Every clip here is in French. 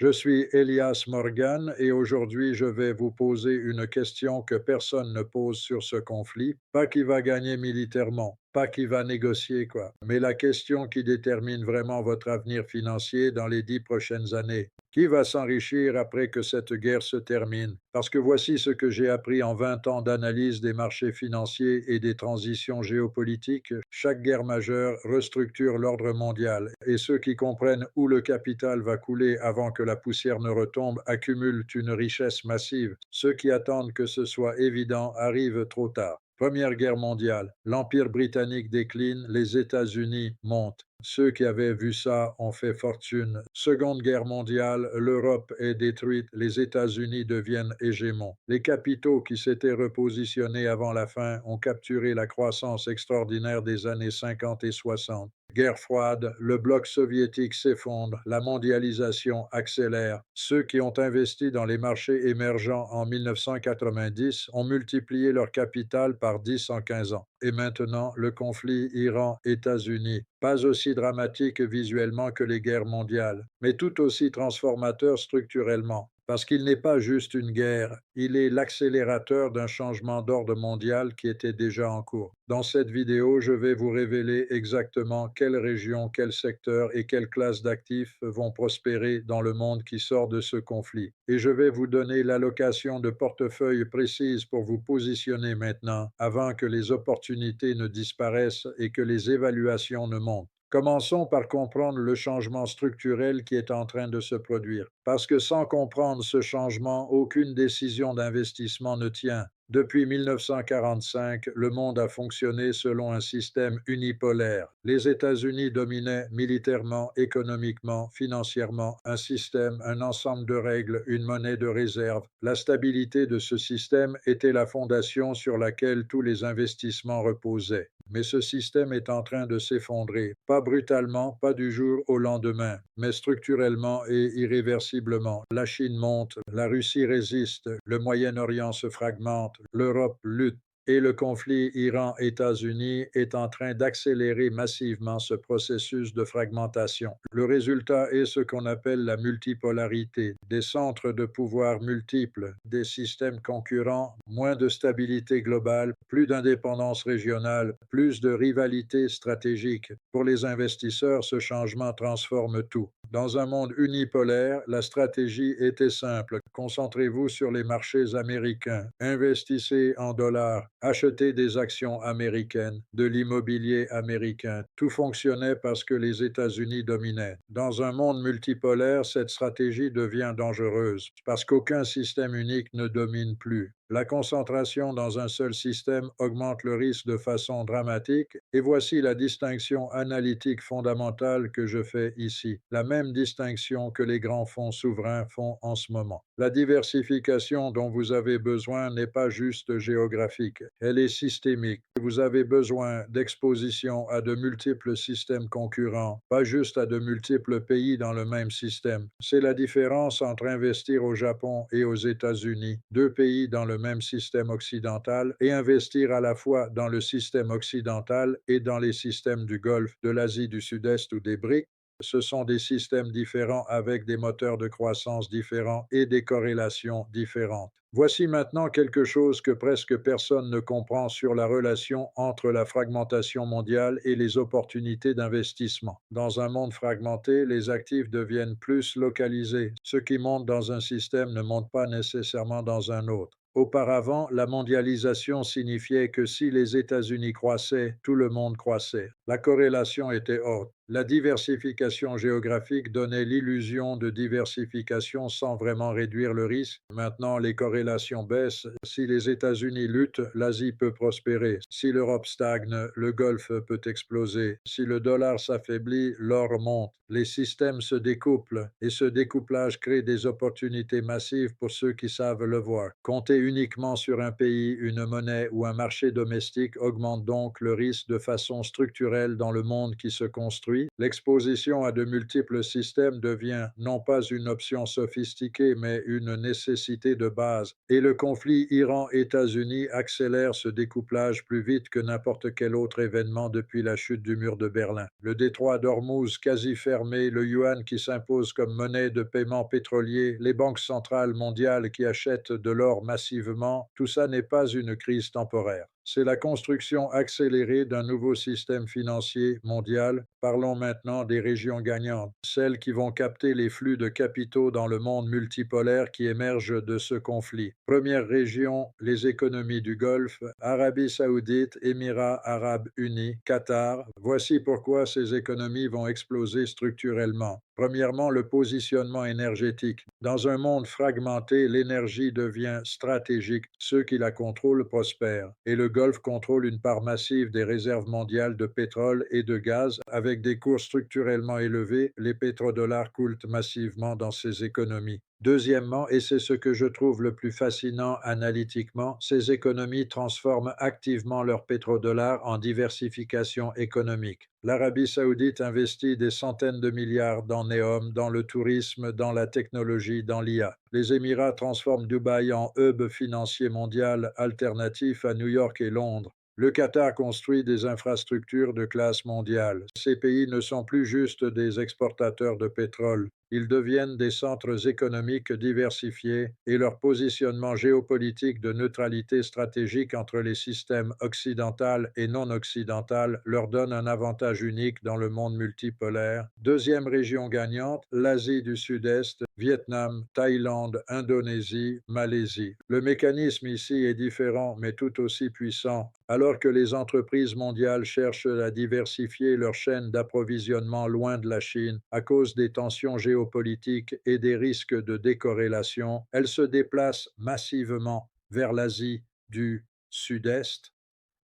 Je suis Elias Morgan et aujourd'hui je vais vous poser une question que personne ne pose sur ce conflit. Pas qui va gagner militairement, pas qui va négocier quoi, mais la question qui détermine vraiment votre avenir financier dans les 10 prochaines années. Qui va s'enrichir après que cette guerre se termine? Parce que voici ce que j'ai appris en 20 ans d'analyse des marchés financiers et des transitions géopolitiques. Chaque guerre majeure restructure l'ordre mondial et ceux qui comprennent où le capital va couler avant que la poussière ne retombe accumulent une richesse massive. Ceux qui attendent que ce soit évident arrivent trop tard. Première Guerre mondiale, l'Empire britannique décline, les États-Unis montent. Ceux qui avaient vu ça ont fait fortune. Seconde Guerre mondiale, l'Europe est détruite, les États-Unis deviennent hégémons. Les capitaux qui s'étaient repositionnés avant la fin ont capturé la croissance extraordinaire des années 50 et 60. Guerre froide, le bloc soviétique s'effondre, la mondialisation accélère. Ceux qui ont investi dans les marchés émergents en 1990 ont multiplié leur capital par 10 en 15 ans. Et maintenant, le conflit Iran-États-Unis, pas aussi dramatique visuellement que les guerres mondiales, mais tout aussi transformateur structurellement. Parce qu'il n'est pas juste une guerre, il est l'accélérateur d'un changement d'ordre mondial qui était déjà en cours. Dans cette vidéo, je vais vous révéler exactement quelles régions, quels secteurs et quelles classes d'actifs vont prospérer dans le monde qui sort de ce conflit. Et je vais vous donner l'allocation de portefeuille précise pour vous positionner maintenant, avant que les opportunités ne disparaissent et que les évaluations ne montent. Commençons par comprendre le changement structurel qui est en train de se produire. Parce que sans comprendre ce changement, aucune décision d'investissement ne tient. Depuis 1945, le monde a fonctionné selon un système unipolaire. Les États-Unis dominaient militairement, économiquement, financièrement, un système, un ensemble de règles, une monnaie de réserve. La stabilité de ce système était la fondation sur laquelle tous les investissements reposaient. Mais ce système est en train de s'effondrer, pas brutalement, pas du jour au lendemain, mais structurellement et irréversiblement. La Chine monte, la Russie résiste, le Moyen-Orient se fragmente, l'Europe lutte. Et le conflit Iran-États-Unis est en train d'accélérer massivement ce processus de fragmentation. Le résultat est ce qu'on appelle la multipolarité, des centres de pouvoir multiples, des systèmes concurrents, moins de stabilité globale, plus d'indépendance régionale, plus de rivalité stratégique. Pour les investisseurs, ce changement transforme tout. Dans un monde unipolaire, la stratégie était simple. Concentrez-vous sur les marchés américains. Investissez en dollars. Achetez des actions américaines, de l'immobilier américain. Tout fonctionnait parce que les États-Unis dominaient. Dans un monde multipolaire, cette stratégie devient dangereuse parce qu'aucun système unique ne domine plus. La concentration dans un seul système augmente le risque de façon dramatique et voici la distinction analytique fondamentale que je fais ici, la même distinction que les grands fonds souverains font en ce moment. La diversification dont vous avez besoin n'est pas juste géographique, elle est systémique. Vous avez besoin d'exposition à de multiples systèmes concurrents, pas juste à de multiples pays dans le même système. C'est la différence entre investir au Japon et aux États-Unis, deux pays dans le même système occidental, et investir à la fois dans le système occidental et dans les systèmes du Golfe, de l'Asie du Sud-Est ou des BRICS. Ce sont des systèmes différents avec des moteurs de croissance différents et des corrélations différentes. Voici maintenant quelque chose que presque personne ne comprend sur la relation entre la fragmentation mondiale et les opportunités d'investissement. Dans un monde fragmenté, les actifs deviennent plus localisés. Ce qui monte dans un système ne monte pas nécessairement dans un autre. Auparavant, la mondialisation signifiait que si les États-Unis croissaient, tout le monde croissait. La corrélation était haute. La diversification géographique donnait l'illusion de diversification sans vraiment réduire le risque. Maintenant, les corrélations baissent. Si les États-Unis luttent, l'Asie peut prospérer. Si l'Europe stagne, le Golfe peut exploser. Si le dollar s'affaiblit, l'or monte. Les systèmes se découplent et ce découplage crée des opportunités massives pour ceux qui savent le voir. Compter uniquement sur un pays, une monnaie ou un marché domestique augmente donc le risque de façon structurelle dans le monde qui se construit Aujourd'hui, l'exposition à de multiples systèmes devient non pas une option sophistiquée, mais une nécessité de base. Et le conflit Iran-États-Unis accélère ce découplage plus vite que n'importe quel autre événement depuis la chute du mur de Berlin. Le détroit d'Ormuz quasi fermé, le yuan qui s'impose comme monnaie de paiement pétrolier, les banques centrales mondiales qui achètent de l'or massivement, tout ça n'est pas une crise temporaire. C'est la construction accélérée d'un nouveau système financier mondial. Parlons maintenant des régions gagnantes, celles qui vont capter les flux de capitaux dans le monde multipolaire qui émerge de ce conflit. Première région, les économies du Golfe, Arabie saoudite, Émirats arabes unis, Qatar. Voici pourquoi ces économies vont exploser structurellement. Premièrement, le positionnement énergétique. Dans un monde fragmenté, l'énergie devient stratégique. Ceux qui la contrôlent prospèrent. Et le Golfe contrôle une part massive des réserves mondiales de pétrole et de gaz. Avec des cours structurellement élevés, les pétrodollars coulent massivement dans ces économies. Deuxièmement, et c'est ce que je trouve le plus fascinant analytiquement, ces économies transforment activement leurs pétrodollars en diversification économique. L'Arabie saoudite investit des centaines de milliards dans Neom, dans le tourisme, dans la technologie, dans l'IA. Les Émirats transforment Dubaï en hub financier mondial alternatif à New York et Londres. Le Qatar construit des infrastructures de classe mondiale. Ces pays ne sont plus juste des exportateurs de pétrole. Ils deviennent des centres économiques diversifiés et leur positionnement géopolitique de neutralité stratégique entre les systèmes occidental et non occidental leur donne un avantage unique dans le monde multipolaire. Deuxième région gagnante, l'Asie du Sud-Est, Vietnam, Thaïlande, Indonésie, Malaisie. Le mécanisme ici est différent mais tout aussi puissant. Alors que les entreprises mondiales cherchent à diversifier leur chaîne d'approvisionnement loin de la Chine à cause des tensions géopolitiques et des risques de décorrélation, elles se déplacent massivement vers l'Asie du Sud-Est.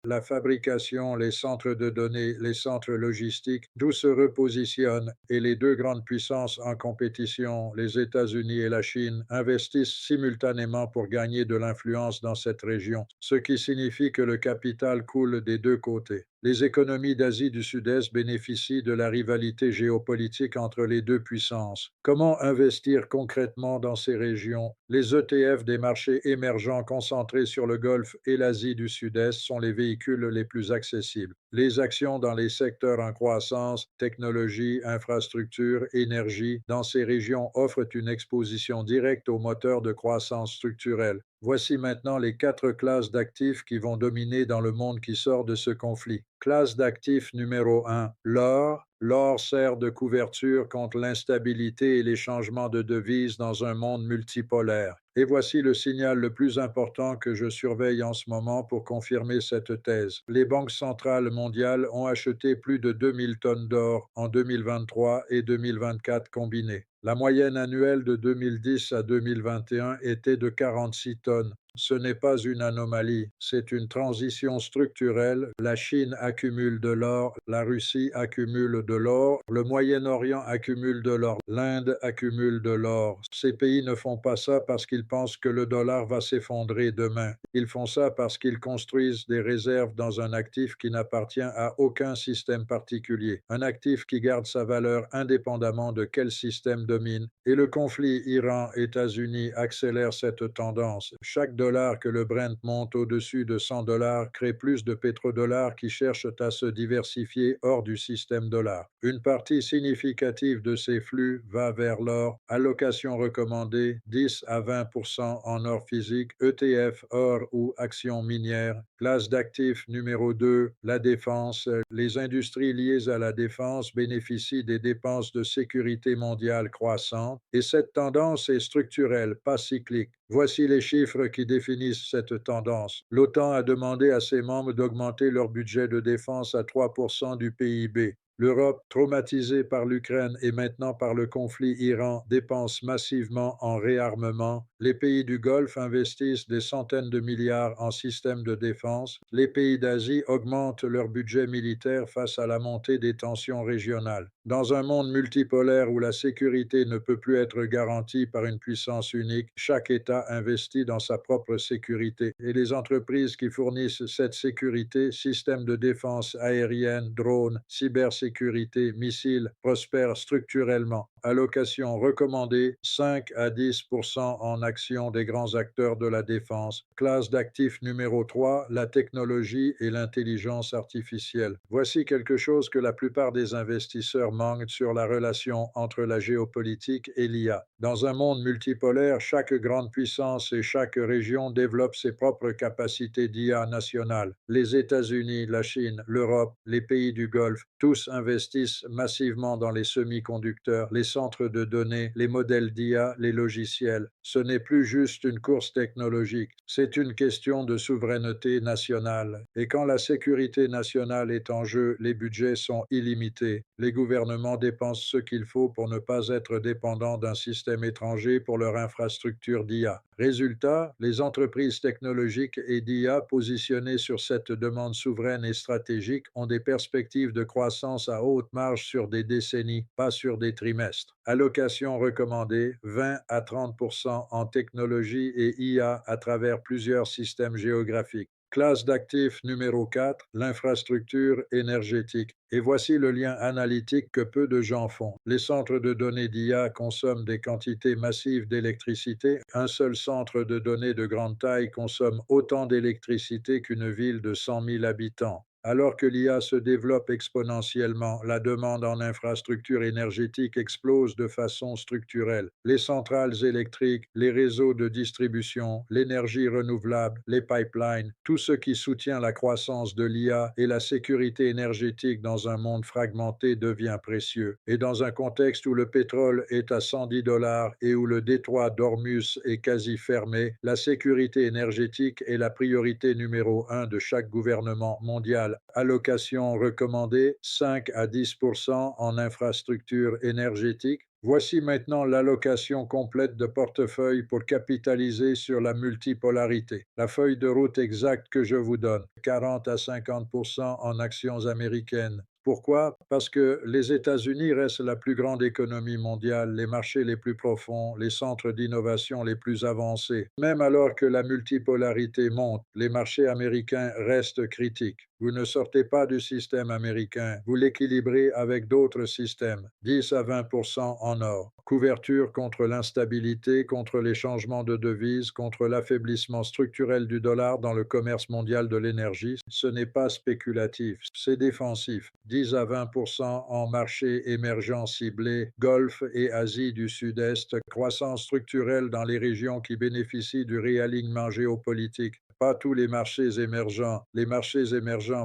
La fabrication, les centres de données, les centres logistiques, d'où se repositionnent et les deux grandes puissances en compétition, les États-Unis et la Chine, investissent simultanément pour gagner de l'influence dans cette région, ce qui signifie que le capital coule des deux côtés. Les économies d'Asie du Sud-Est bénéficient de la rivalité géopolitique entre les deux puissances. Comment investir concrètement dans ces régions? Les ETF des marchés émergents concentrés sur le Golfe et l'Asie du Sud-Est sont les véhicules les plus accessibles. Les actions dans les secteurs en croissance, technologie, infrastructure, énergie, dans ces régions offrent une exposition directe aux moteurs de croissance structurelle. Voici maintenant les 4 classes d'actifs qui vont dominer dans le monde qui sort de ce conflit. Classe d'actifs numéro 1, l'or. L'or sert de couverture contre l'instabilité et les changements de devises dans un monde multipolaire. Et voici le signal le plus important que je surveille en ce moment pour confirmer cette thèse. Les banques centrales mondiales ont acheté plus de 2000 tonnes d'or en 2023 et 2024 combinés. La moyenne annuelle de 2010 à 2021 était de 46 tonnes. Ce n'est pas une anomalie, c'est une transition structurelle. La Chine accumule de l'or, la Russie accumule de l'or, le Moyen-Orient accumule de l'or, l'Inde accumule de l'or. Ces pays ne font pas ça parce qu'ils pensent que le dollar va s'effondrer demain. Ils font ça parce qu'ils construisent des réserves dans un actif qui n'appartient à aucun système particulier, un actif qui garde sa valeur indépendamment de quel système domine. Et le conflit Iran-États-Unis accélère cette tendance. Chaque dollar que le Brent monte au-dessus de 100 dollars crée plus de pétrodollars qui cherchent à se diversifier hors du système dollar. Une partie significative de ces flux va vers l'or, allocation recommandée 10 à 20% en or physique, ETF, or ou actions minières. Classe d'actifs numéro 2, la défense. Les industries liées à la défense bénéficient des dépenses de sécurité mondiale croissantes et cette tendance est structurelle, pas cyclique. Voici les chiffres qui définissent cette tendance. L'OTAN a demandé à ses membres d'augmenter leur budget de défense à 3% du PIB. L'Europe, traumatisée par l'Ukraine et maintenant par le conflit Iran, dépense massivement en réarmement. Les pays du Golfe investissent des centaines de milliards en systèmes de défense. Les pays d'Asie augmentent leur budget militaire face à la montée des tensions régionales. Dans un monde multipolaire où la sécurité ne peut plus être garantie par une puissance unique, chaque État investit dans sa propre sécurité. Et les entreprises qui fournissent cette sécurité, systèmes de défense aérienne, drones, cybersécurité, missiles, prospèrent structurellement. Allocation recommandée 5 à 10% en actions des grands acteurs de la défense. Classe d'actifs numéro 3, la technologie et l'intelligence artificielle. Voici quelque chose que la plupart des investisseurs manquent sur la relation entre la géopolitique et l'IA. Dans un monde multipolaire, chaque grande puissance et chaque région développe ses propres capacités d'IA nationales. Les États-Unis, la Chine, l'Europe, les pays du Golfe, tous investissent massivement dans les semi-conducteurs, les centres de données, les modèles d'IA, les logiciels. Ce n'est plus juste une course technologique, c'est une question de souveraineté nationale. Et quand la sécurité nationale est en jeu, les budgets sont illimités. Les gouvernements dépensent ce qu'il faut pour ne pas être dépendants d'un système étranger pour leur infrastructure d'IA. Résultat, les entreprises technologiques et d'IA positionnées sur cette demande souveraine et stratégique ont des perspectives de croissance à haute marge sur des décennies, pas sur des trimestres. Allocation recommandée 20 à 30% en technologie et IA à travers plusieurs systèmes géographiques. Classe d'actifs numéro 4, l'infrastructure énergétique. Et voici le lien analytique que peu de gens font. Les centres de données d'IA consomment des quantités massives d'électricité. Un seul centre de données de grande taille consomme autant d'électricité qu'une ville de 100 000 habitants. Alors que l'IA se développe exponentiellement, la demande en infrastructures énergétiques explose de façon structurelle. Les centrales électriques, les réseaux de distribution, l'énergie renouvelable, les pipelines, tout ce qui soutient la croissance de l'IA et la sécurité énergétique dans un monde fragmenté devient précieux. Et dans un contexte où le pétrole est à 110 dollars et où le détroit d'Ormuz est quasi fermé, la sécurité énergétique est la priorité numéro un de chaque gouvernement mondial. Allocation recommandée 5 à 10% en infrastructure énergétique. Voici maintenant l'allocation complète de portefeuille pour capitaliser sur la multipolarité. La feuille de route exacte que je vous donne, 40 à 50% en actions américaines. Pourquoi? Parce que les États-Unis restent la plus grande économie mondiale, les marchés les plus profonds, les centres d'innovation les plus avancés. Même alors que la multipolarité monte, les marchés américains restent critiques. Vous ne sortez pas du système américain, vous l'équilibrez avec d'autres systèmes, 10 à 20% en or. Couverture contre l'instabilité, contre les changements de devises, contre l'affaiblissement structurel du dollar dans le commerce mondial de l'énergie. Ce n'est pas spéculatif, c'est défensif. 10 à 20% en marchés émergents ciblés, Golfe et Asie du Sud-Est, croissance structurelle dans les régions qui bénéficient du réalignement géopolitique. Pas tous les marchés émergents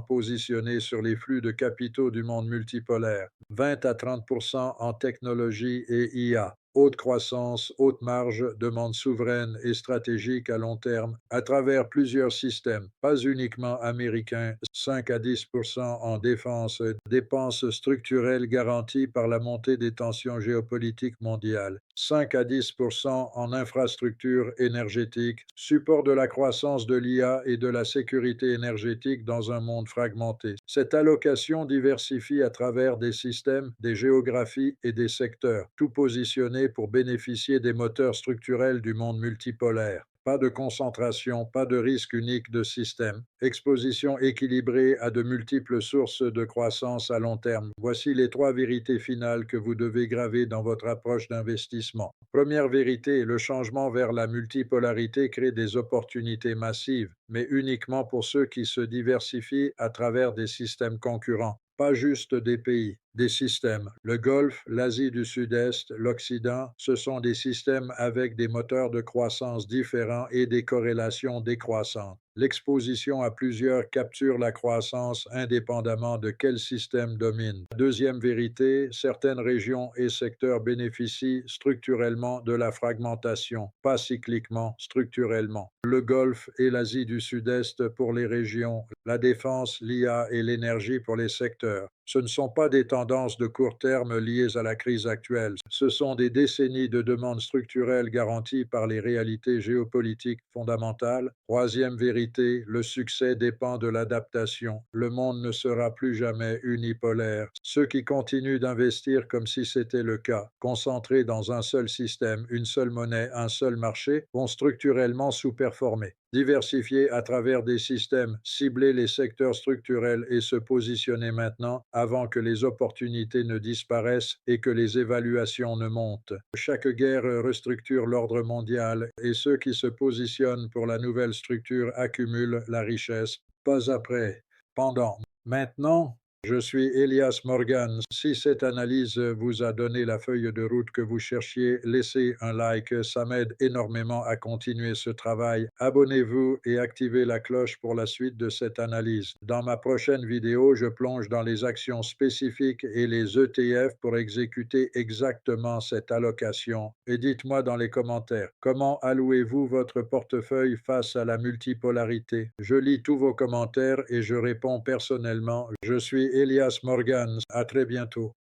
positionnés sur les flux de capitaux du monde multipolaire. 20 à 30% en technologie et IA. Haute croissance, haute marge, demande souveraine et stratégique à long terme, à travers plusieurs systèmes, pas uniquement américains, 5 à 10% en défense, dépenses structurelles garanties par la montée des tensions géopolitiques mondiales, 5 à 10% en infrastructures énergétiques, support de la croissance de l'IA et de la sécurité énergétique dans un monde fragmenté. Cette allocation diversifie à travers des systèmes, des géographies et des secteurs, tout positionnés pour bénéficier des moteurs structurels du monde multipolaire. Pas de concentration, pas de risque unique de système. Exposition équilibrée à de multiples sources de croissance à long terme. Voici les 3 vérités finales que vous devez graver dans votre approche d'investissement. Première vérité, le changement vers la multipolarité crée des opportunités massives, mais uniquement pour ceux qui se diversifient à travers des systèmes concurrents. Pas juste des pays, des systèmes. Le Golfe, l'Asie du Sud-Est, l'Occident, ce sont des systèmes avec des moteurs de croissance différents et des corrélations décroissantes. L'exposition à plusieurs capture la croissance indépendamment de quel système domine. Deuxième vérité, certaines régions et secteurs bénéficient structurellement de la fragmentation, pas cycliquement, structurellement. Le Golfe et l'Asie du Sud-Est pour les régions, la défense, l'IA et l'énergie pour les secteurs. Ce ne sont pas des tendances de court terme liées à la crise actuelle, ce sont des décennies de demandes structurelles garanties par les réalités géopolitiques fondamentales. Troisième vérité, le succès dépend de l'adaptation. Le monde ne sera plus jamais unipolaire. Ceux qui continuent d'investir comme si c'était le cas, concentrés dans un seul système, une seule monnaie, un seul marché, vont structurellement sous-performer. Diversifier à travers des systèmes, cibler les secteurs structurels et se positionner maintenant avant que les opportunités ne disparaissent et que les évaluations ne montent. Chaque guerre restructure l'ordre mondial et ceux qui se positionnent pour la nouvelle structure accumulent la richesse, pas après, pendant. Maintenant, je suis Elias Morgan. Si cette analyse vous a donné la feuille de route que vous cherchiez, laissez un like, ça m'aide énormément à continuer ce travail. Abonnez-vous et activez la cloche pour la suite de cette analyse. Dans ma prochaine vidéo, je plonge dans les actions spécifiques et les ETF pour exécuter exactement cette allocation. Et dites-moi dans les commentaires, comment allouez-vous votre portefeuille face à la multipolarité? Je lis tous vos commentaires et je réponds personnellement. Je suis Elias Morgan. À très bientôt.